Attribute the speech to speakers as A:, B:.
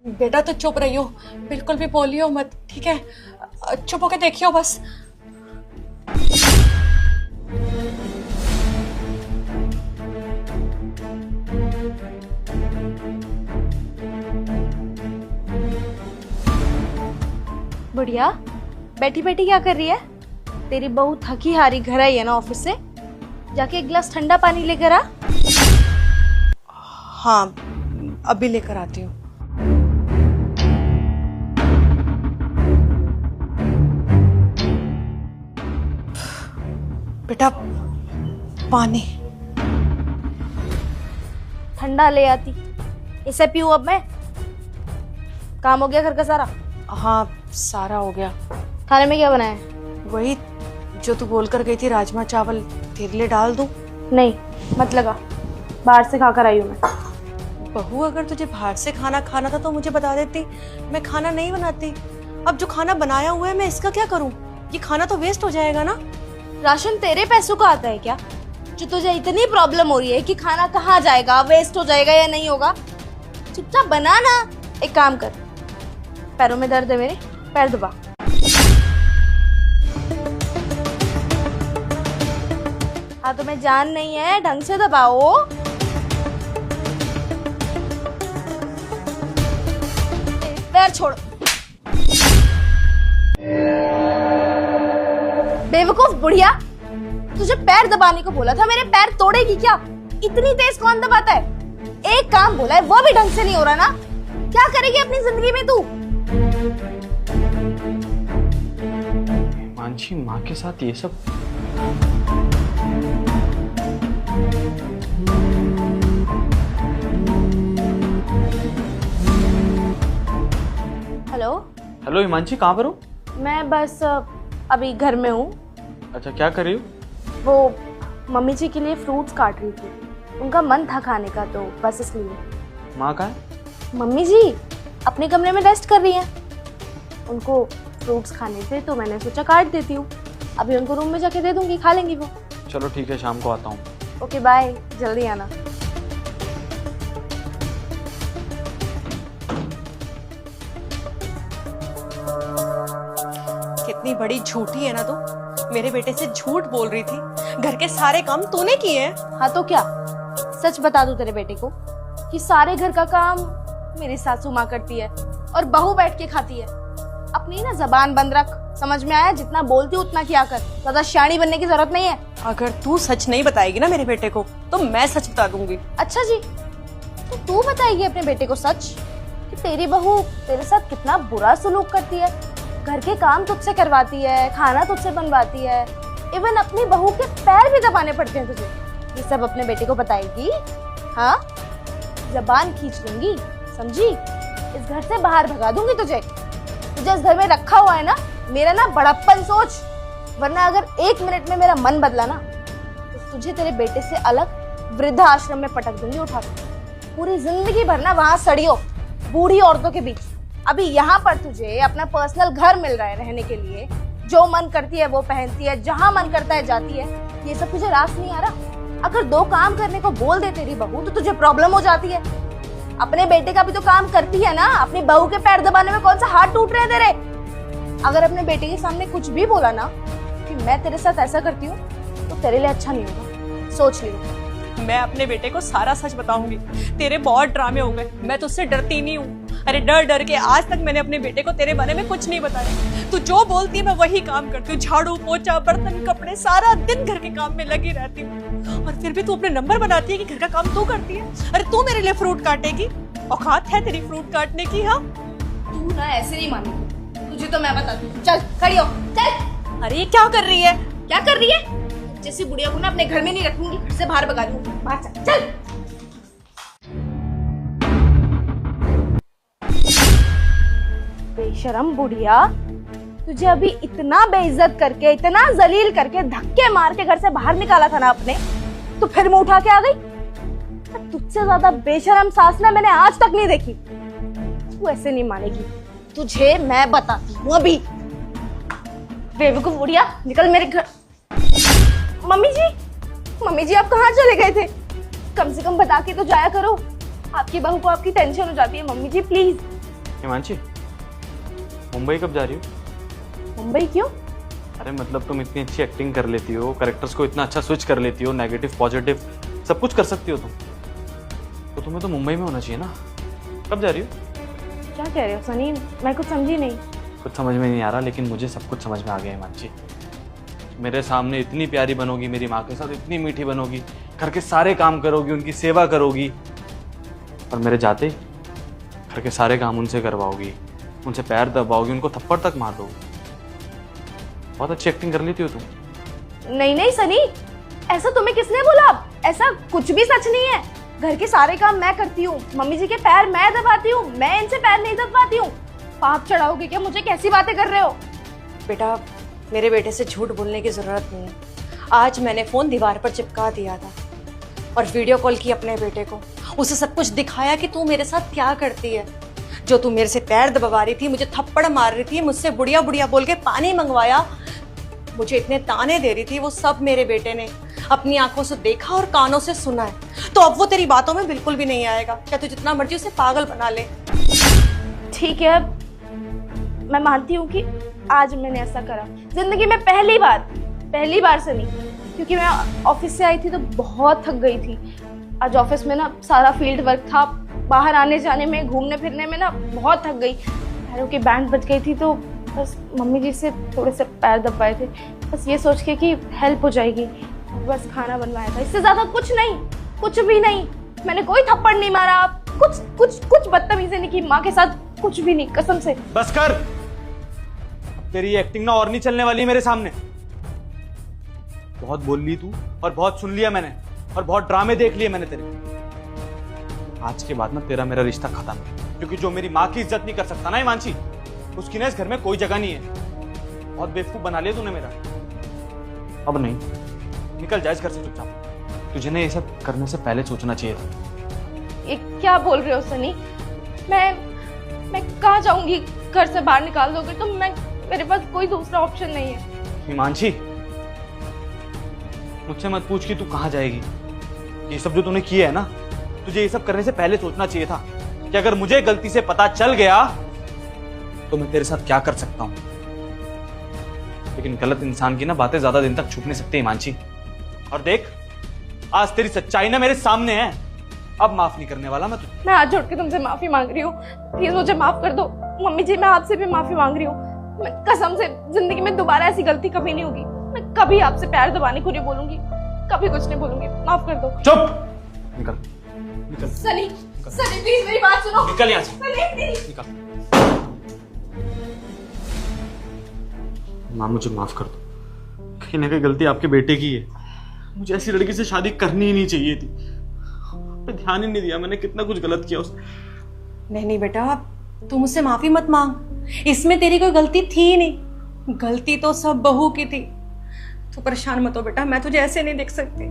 A: बेटा तो चुप रही हो, बिल्कुल भी बोलियो मत, ठीक है? चुप होके देखियो बस।
B: बढ़िया। बैठी बैठी क्या कर रही है? तेरी बहू थकी हारी घर आई है ना ऑफिस से, जाके एक गिलास ठंडा पानी लेकर आ।
A: हाँ, अभी लेकर आती हूँ। बेटा पानी।
B: ठंडा ले आती, इसे पीऊं अब मैं? काम हो गया घर का सारा?
A: हाँ, सारा हो गया।
B: खाने में क्या बनाया है?
A: वही जो तू बोल कर गई थी, राजमा चावल। तेरे लिए डाल दूं?
B: नहीं मत लगा, बाहर से खाकर आई हूँ मैं।
A: बहू, अगर तुझे बाहर से खाना खाना था तो मुझे बता देती, मैं खाना नहीं बनाती। अब जो खाना बनाया हुआ है मैं इसका क्या करूं? ये खाना तो वेस्ट हो जाएगा ना।
B: राशन तेरे पैसों का आता है क्या, जो तुझे इतनी प्रॉब्लम हो रही है कि खाना कहाँ जाएगा, वेस्ट हो जाएगा या नहीं होगा? चुपचाप बना ना। एक काम कर, पैरों में दर्द है मेरे, पैर दबा। हाँ तुम्हें जान नहीं है, ढंग से दबाओ। पैर छोड़। बेवकूफ बुढ़िया, तुझे पैर दबाने को बोला था, मेरे पैर तोड़ेगी क्या? इतनी तेज कौन दबाता है? एक काम बोला है वो भी ढंग से नहीं हो रहा ना। क्या करेगी अपनी जिंदगी में तू?
C: मानसी, माँ के साथ ये सब?
B: हेलो।
C: हेलो हिमांशी, कहाँ पर हो?
B: मैं बस अभी घर में हूँ।
C: अच्छा, क्या कर रही हो?
B: वो मम्मी जी के लिए फ्रूट्स काट रही थी, उनका मन था खाने का, तो बस इसलिए।
C: माँ कहाँ है?
B: मम्मी जी अपने कमरे में रेस्ट कर रही हैं, उनको फ्रूट्स खाने थे तो मैंने सोचा काट देती हूँ। अभी उनको रूम में जाके दे दूंगी, खा लेंगी वो।
C: चलो ठीक है, शाम को आता हूँ।
B: ओके बाय, जल्दी आना।
A: कितनी बड़ी झूठी है ना तू। मेरे बेटे से झूठ बोल रही थी। घर के सारे काम तूने किए हैं।
B: हाँ तो क्या, सच बता दूं तेरे बेटे को कि सारे घर का काम मेरी सासू माँ करती है और बहू बैठ के खाती है। अपनी ना जबान बंद रख, समझ में आया? जितना बोलती हूँ उतना किया कर, ज्यादा शानी बनने की जरूरत नहीं है।
A: अगर तू सच नहीं बताएगी ना मेरे बेटे को, तो मैं सच बता दूंगी।
B: अच्छा जी, तो तू बताएगी अपने बेटे को सच कि तेरी बहू तेरे साथ कितना बुरा सलूक करती है, घर के काम तुझसे करवाती है, खाना तुझसे बनवाती है, इवन अपनी बहू के पैर भी दबाने पड़ते हैं तुझे। ये सब अपने बेटे को बताएगी? हाँ, जबान खींच लूंगी, समझी? इस घर से बाहर भगा दूंगी तुझे। तुझे इस घर में रखा हुआ है ना, मेरा ना बड़प्पन सोच, वरना अगर 1 मिनट में मेरा मन बदला ना तो तुझे तेरे बेटे से अलग वृद्धा आश्रम में पटक दूंगी उठाकर। पूरी जिंदगी भर ना वहां सड़ियो बूढ़ी औरतों के बीच। अभी यहाँ पर तुझे अपना पर्सनल घर मिल रहा है रहने के लिए, जो मन करती है वो पहनती है, जहां मन करता है जाती है। ये सब तुझे रास नहीं आ रहा? अगर 2 काम करने को बोल दे तेरी बहू तो तुझे प्रॉब्लम हो जाती है। अपने बेटे का भी तो काम करती है ना, अपनी बहू के पैर दबाने में कौन सा हाथ टूट रहे हैं तेरे? अगर अपने बेटे के सामने कुछ भी बोला ना कि मैं तेरे साथ ऐसा करती हूँ तो तेरे लिए अच्छा नहीं होगा, सोच लियो।
A: मैं अपने बेटे को सारा सच बताऊंगी। तेरे बहुत ड्रामे हो गए, मैं तुझसे डरती नहीं हूँ। अरे डर डर के आज तक मैंने अपने बेटे को तेरे बारे में कुछ नहीं बताया। तू जो बोलती है मैं वही काम करती हूँ। झाड़ू पोछा बर्तन कपड़े, सारा दिन घर के काम में लगी रहती हूँ। और फिर भी तू अपने नंबर बनाती है कि घर का काम तू करती है। अरे तू मेरे लिए फ्रूट काटेगी? औकात है तेरी फ्रूट काटने की? हाँ,
B: तू ना ऐसे नहीं मानेगी, तुझे तो मैं बताती हूँ। चल खड़ी हो, चल।
A: अरे ये क्या कर रही है?
B: क्या कर रही है? जैसी बुढ़िया को ना अपने घर में नहीं रखूंगी, घर से बाहर भगा दूंगी। बाहर चल, चल। बेशरम बुढ़िया, तुझे अभी इतना बेइज्जत करके, इतना जलील करके, धक्के मार के घर से बाहर निकाला था ना अपने, तो फिर मैं उठा के आ गई? तुझसे ज्यादा बेशरम सास ना मैंने आज तक नहीं देखी। तू ऐसे नहीं मानेगी, तुझे मैं बताती हूँ अभी। बेवकूफ बुढ़िया, निकल मेरे घर। मम्मी जी आप कहाँ चले गए थे? कम से कम बता के तो जाया करो, आपकी बहू को आपकी टेंशन हो जाती है। Mummy ji please.
C: हिमांशी, मुंबई कब जा रही हो?
B: मुंबई क्यों?
C: अरे मतलब तुम इतनी अच्छी एक्टिंग कर लेती हो, कैरेक्टर्स को इतना अच्छा स्विच कर लेती हो, नेगेटिव पॉजिटिव सब कुछ कर सकती हो तुम, तो तुम्हें तो मुंबई में होना चाहिए ना। कब जा रही हो?
B: क्या कह रहे हो सनी? मैं कुछ समझी नहीं।
C: कुछ समझ में नहीं आ रहा, लेकिन मुझे सब कुछ समझ में आ गया हिमांशी। मेरे सामने इतनी प्यारी बनोगी, मेरी माँ के साथ इतनी मीठी बनोगी, घर के सारे काम करोगी, उनकी सेवा करोगी, और मेरे जाते ही घर के सारे काम उनसे करवाओगी, उनसे पैर दबाओगी, उनको थप्पड़ तक मार दोगी। बहुत अच्छी एक्टिंग कर लेती हो तुम।
B: नहीं नहीं सनी, ऐसा तुम्हें किसने बोला? ऐसा कुछ भी सच नहीं है। घर के सारे काम मैं करती हूँ, मम्मी जी के पैर मैं दबाती हूँ, मैं इनसे पैर नहीं दबाती हूँ। पाप चढ़ाओगे क्या मुझे? कैसी बातें कर रहे हो?
A: बेटा, मेरे बेटे से झूठ बोलने की जरूरत नहीं है। आज मैंने फोन दीवार पर चिपका दिया था और वीडियो कॉल की अपने बेटे को, उसे सब कुछ दिखाया कि तू मेरे साथ क्या करती है। जो तू मेरे से पैर दबा रही थी, मुझे थप्पड़ मार रही थी, मुझसे बुढ़िया बुढ़िया बोल के पानी मंगवाया, मुझे इतने ताने दे रही थी, वो सब मेरे बेटे ने अपनी आंखों से देखा और कानों से सुना है। तो अब वो तेरी बातों में बिल्कुल भी नहीं आएगा। क्या तू जितना मर्जी उसे पागल बना ले।
B: ठीक है, मैं मानती हूँ कि आज मैंने ऐसा करा, जिंदगी में पहली बार सनी, क्योंकि मैं ऑफिस से आई थी तो बहुत थक गई थी। आज ऑफिस में ना सारा फील्ड वर्क था, बाहर आने जाने में, घूमने फिरने में ना बहुत थक गई। पैरों की बैंड बज गई थी, तो बस मम्मी जी से थोड़े से पैर दबाए थे, बस ये सोच के कि हेल्प हो जाएगी, बस खाना बनवाया था। इससे ज्यादा कुछ नहीं, कुछ भी नहीं। मैंने कोई थप्पड़ नहीं मारा, कुछ बदतमीजी नहीं की माँ के साथ, कुछ भी नहीं, कसम से।
C: बस कर, तेरी एक्टिंग ना और नहीं चलने वाली मेरे सामने। बहुत बोल ली तू, और बहुत सुन लिया मैंने, और बहुत ड्रामे देख लिए मैंने तेरे। आज के बाद ना तेरा मेरा रिश्ता खत्म है, क्योंकि जो मेरी माँ की इज्जत नहीं कर सकता ना हिमांशी, उसकी ना इस घर में कोई जगह नहीं है। बहुत बेवकूफ बना लिया तूने मेरा। अब नहीं, निकल जा इस घर से चुपचाप। तुझे ना ये सब करने से पहले सोचना चाहिए था।
B: ये क्या बोल रहे हो सनी? मैं कहाँ जाऊंगी? घर से बाहर निकाल दोगे तो मेरे पास कोई दूसरा ऑप्शन नहीं है।
C: हिमांशी, मुझसे मत पूछ कि तू कहाँ जाएगी। ये सब जो तूने किया है ना, तुझे ये सब करने से पहले सोचना चाहिए था कि अगर मुझे गलती से पता चल गया तो मैं तेरे साथ क्या कर सकता हूं। लेकिन गलत इंसान की ना बातें ज्यादा दिन तक छुप नहीं सकती हिमांशी। और देख, आज तेरी सच्चाई ना मेरे सामने है। अब माफ नहीं करने वाला मैं तुझे।
B: मैं हाथ जोड़ के तुमसे माफी मांग रही हूँ, प्लीज मुझे माफ कर दो। मम्मी जी, मैं आपसे भी माफी मांग रही हूँ। मैं कसम से जिंदगी में दोबारा ऐसी गलती कभी नहीं होगी। मैं कभी आपसे पैर दबाने को नहीं बोलूंगी, कभी कुछ नहीं बोलूंगी। माफ कर दो।
C: चुप, निकल निकल।
B: सनी प्लीज मेरी बात सुनो।
C: निकल यहाँ से,
B: सनी प्लीज।
C: निकल। माँ, मुझे माफ कर दो। कहीं ना कहीं गलती आपके बेटे की है। मुझे ऐसी लड़की से शादी करनी ही नहीं चाहिए थी। मैं ध्यान ही नहीं दिया, मैंने कितना कुछ गलत किया उसने।
A: नहीं बेटा, तू मुझसे माफी मत मांग, इसमें तेरी कोई गलती थी ही नहीं। गलती तो सब बहू की थी। तू परेशान मत हो बेटा, मैं तुझे ऐसे नहीं देख सकती।